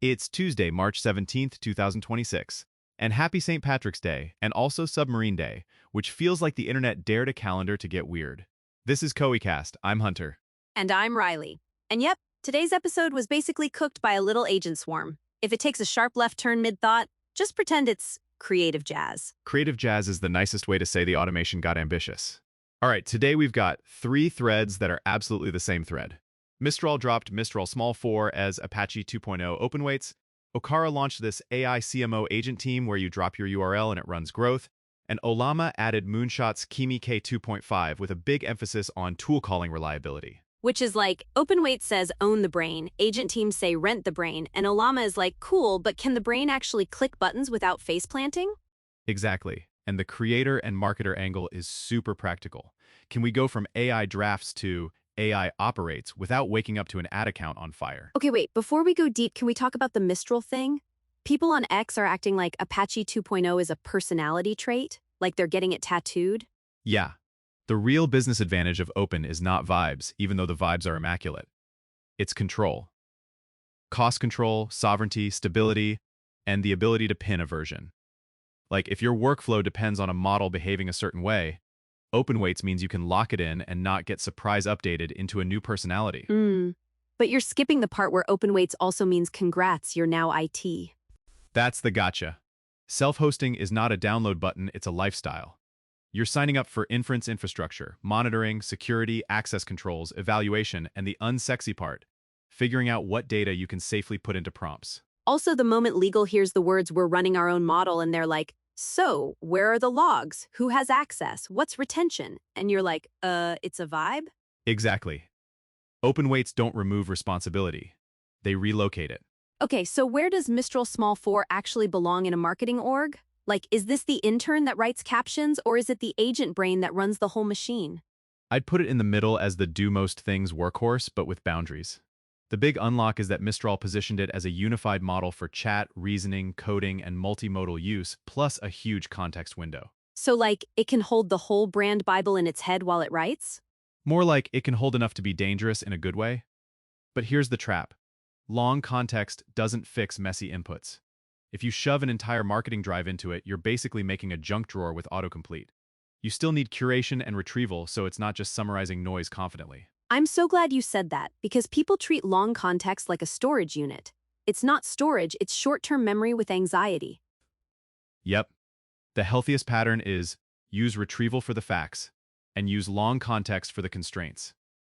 It's Tuesday, March 17th, 2026. And happy St. Patrick's Day, and also Submarine Day, which feels like the internet dared a calendar to get weird. This is CoeCast. I'm Hunter. And I'm Riley. And yep, today's episode was basically cooked by a little agent swarm. If it takes a sharp left turn mid-thought, just pretend it's creative jazz. Creative jazz is the nicest way to say the automation got ambitious. All right, today we've got 3 threads that are absolutely the same thread. Mistral dropped Mistral Small 4 as Apache 2.0 openweights. Okara launched this AI CMO agent team where you drop your URL and it runs growth. And Ollama added Moonshot's Kimi K2.5 with a big emphasis on tool calling reliability. Which is like, openweight says own the brain, agent teams say rent the brain, and Ollama is like, cool, but can the brain actually click buttons without face planting? Exactly. And the creator and marketer angle is super practical. Can we go from AI drafts to AI operates without waking up to an ad account on fire? Okay, wait, before we go deep, can we talk about the Mistral thing? People on X are acting like Apache 2.0 is a personality trait, like they're getting it tattooed. Yeah. The real business advantage of open is not vibes, even though the vibes are immaculate. It's control. Cost control, sovereignty, stability, and the ability to pin a version. Like, if your workflow depends on a model behaving a certain way, openweights means you can lock it in and not get surprise updated into a new personality. But you're skipping the part where openweights also means congrats, you're now IT. That's the gotcha. Self-hosting is not a download button, it's a lifestyle. You're signing up for inference infrastructure, monitoring, security, access controls, evaluation, and the unsexy part, figuring out what data you can safely put into prompts. Also, the moment legal hears the words, we're running our own model, and they're like, so, where are the logs? Who has access? What's retention? And you're like, it's a vibe? Exactly. Openweights don't remove responsibility. They relocate it. Okay, so where does Mistral Small 4 actually belong in a marketing org? Like, is this the intern that writes captions, or is it the agent brain that runs the whole machine? I'd put it in the middle as the do most things workhorse, but with boundaries. The big unlock is that Mistral positioned it as a unified model for chat, reasoning, coding, and multimodal use, plus a huge context window. So, like, it can hold the whole brand Bible in its head while it writes? More like it can hold enough to be dangerous in a good way. But here's the trap. Long context doesn't fix messy inputs. If you shove an entire marketing drive into it, you're basically making a junk drawer with autocomplete. You still need curation and retrieval, so it's not just summarizing noise confidently. I'm so glad you said that, because people treat long context like a storage unit. It's not storage, it's short-term memory with anxiety. Yep. The healthiest pattern is use retrieval for the facts and use long context for the constraints.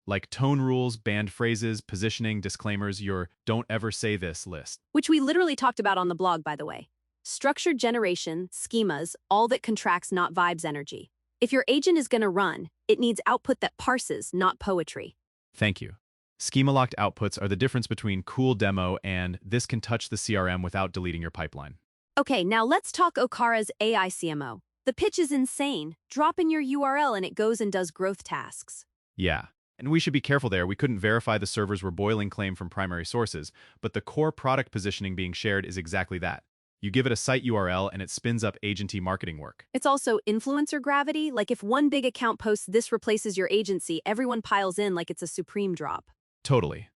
Like tone rules, banned phrases, positioning, disclaimers, your don't ever say this list. Which we literally talked about on the blog, by the way. Structured generation, schemas, all that contracts, not vibes energy. If your agent is going to run, it needs output that parses, not poetry. Thank you. Schema-locked outputs are the difference between cool demo and this can touch the CRM without deleting your pipeline. Okay, now let's talk Okara's AI CMO. The pitch is insane. Drop in your URL and it goes and does growth tasks. Yeah. And we should be careful there. We couldn't verify the servers were boiling claim from primary sources, but the core product positioning being shared is exactly that. You give it a site URL and it spins up agency marketing work. It's also influencer gravity. Like if one big account posts this replaces your agency, everyone piles in like it's a supreme drop. Totally.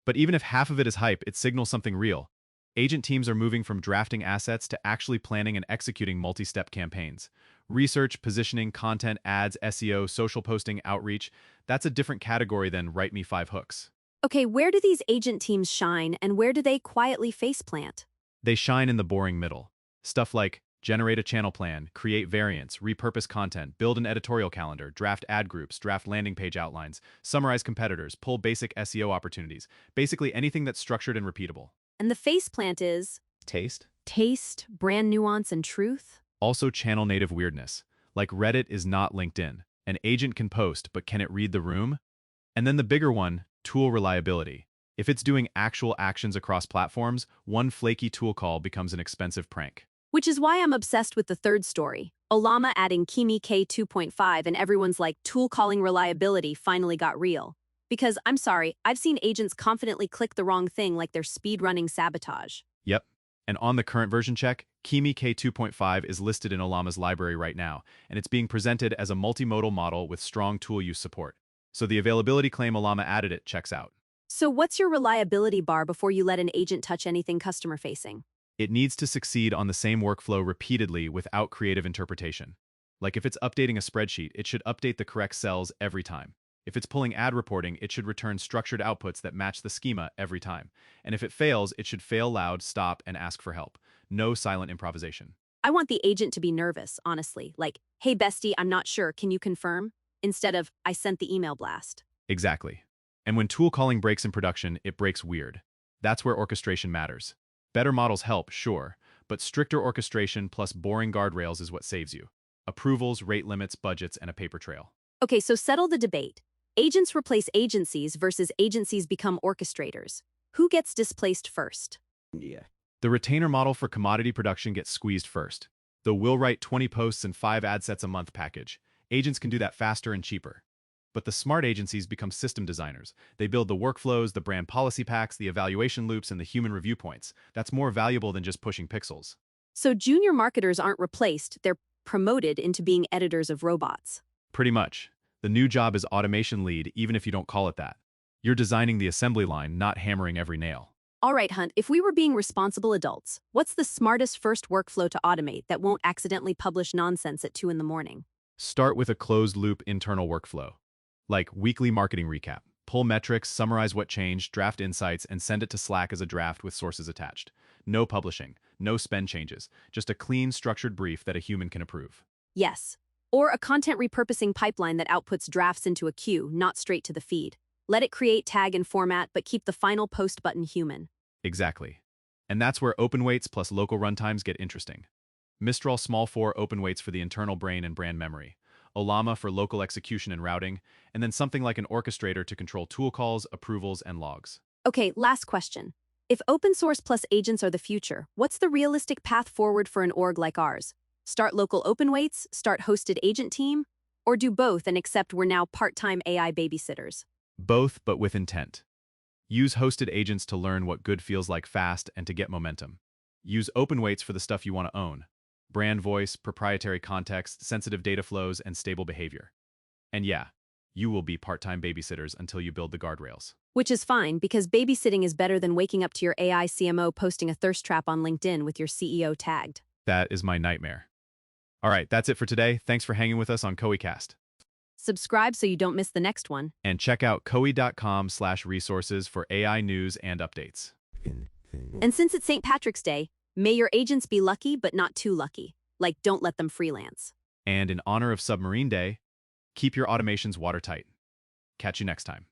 But even if half of it is hype, it signals something real. Agent teams are moving from drafting assets to actually planning and executing multi-step campaigns. Research, positioning, content, ads, SEO, social posting, outreach, that's a different category than write me 5 hooks. Okay, where do these agent teams shine and where do they quietly faceplant? They shine in the boring middle. Stuff like generate a channel plan, create variants, repurpose content, build an editorial calendar, draft ad groups, draft landing page outlines, summarize competitors, pull basic SEO opportunities, basically anything that's structured and repeatable. And the faceplant is taste, brand nuance, and truth. Also channel native weirdness. Like Reddit is not LinkedIn. An agent can post, but can it read the room? And then the bigger one, tool reliability. If it's doing actual actions across platforms, one flaky tool call becomes an expensive prank. Which is why I'm obsessed with the third story. Ollama adding Kimi K2.5 and everyone's like, tool calling reliability finally got real. Because, I'm sorry, I've seen agents confidently click the wrong thing like they're speedrunning sabotage. Yep. And on the current version check, Kimi K2.5 is listed in Ollama's library right now, and it's being presented as a multimodal model with strong tool use support. So the availability claim Ollama added it checks out. So what's your reliability bar before you let an agent touch anything customer-facing? It needs to succeed on the same workflow repeatedly without creative interpretation. Like if it's updating a spreadsheet, it should update the correct cells every time. If it's pulling ad reporting, it should return structured outputs that match the schema every time. And if it fails, it should fail loud, stop, and ask for help. No silent improvisation. I want the agent to be nervous, honestly. Like, hey bestie, I'm not sure, can you confirm? Instead of, I sent the email blast. Exactly. And when tool calling breaks in production, it breaks weird. That's where orchestration matters. Better models help, sure, but stricter orchestration plus boring guardrails is what saves you. Approvals, rate limits, budgets, and a paper trail. Okay, so settle the debate. Agents replace agencies versus agencies become orchestrators. Who gets displaced first? Yeah. The retainer model for commodity production gets squeezed first. The "we'll write 20 posts and 5 ad sets a month" package. Agents can do that faster and cheaper. But the smart agencies become system designers. They build the workflows, the brand policy packs, the evaluation loops, and the human review points. That's more valuable than just pushing pixels. So junior marketers aren't replaced, they're promoted into being editors of robots. Pretty much. The new job is automation lead, even if you don't call it that. You're designing the assembly line, not hammering every nail. All right, Hunt, if we were being responsible adults, what's the smartest first workflow to automate that won't accidentally publish nonsense at 2 in the morning? Start with a closed-loop internal workflow, like weekly marketing recap. Pull metrics, summarize what changed, draft insights, and send it to Slack as a draft with sources attached. No publishing, no spend changes, just a clean, structured brief that a human can approve. Yes. Or a content repurposing pipeline that outputs drafts into a queue, not straight to the feed. Let it create, tag, and format, but keep the final post button human. Exactly. And that's where open weights plus local runtimes get interesting. Mistral Small 4 open weights for the internal brain and brand memory. Ollama for local execution and routing, and then something like an orchestrator to control tool calls, approvals, and logs. Okay, last question. If open source plus agents are the future, what's the realistic path forward for an org like ours? Start local open weights, start hosted agent team, or do both and accept we're now part-time AI babysitters? Both, but with intent. Use hosted agents to learn what good feels like fast and to get momentum. Use open weights for the stuff you want to own. Brand voice, proprietary context, sensitive data flows, and stable behavior. And yeah, you will be part-time babysitters until you build the guardrails. Which is fine, because babysitting is better than waking up to your AI CMO posting a thirst trap on LinkedIn with your CEO tagged. That is my nightmare. All right, that's it for today. Thanks for hanging with us on KoiCast. Subscribe so you don't miss the next one. And check out koi.com/resources for AI news and updates. And since it's St. Patrick's Day, may your agents be lucky but not too lucky. Like, don't let them freelance. And in honor of Submarine Day, keep your automations watertight. Catch you next time.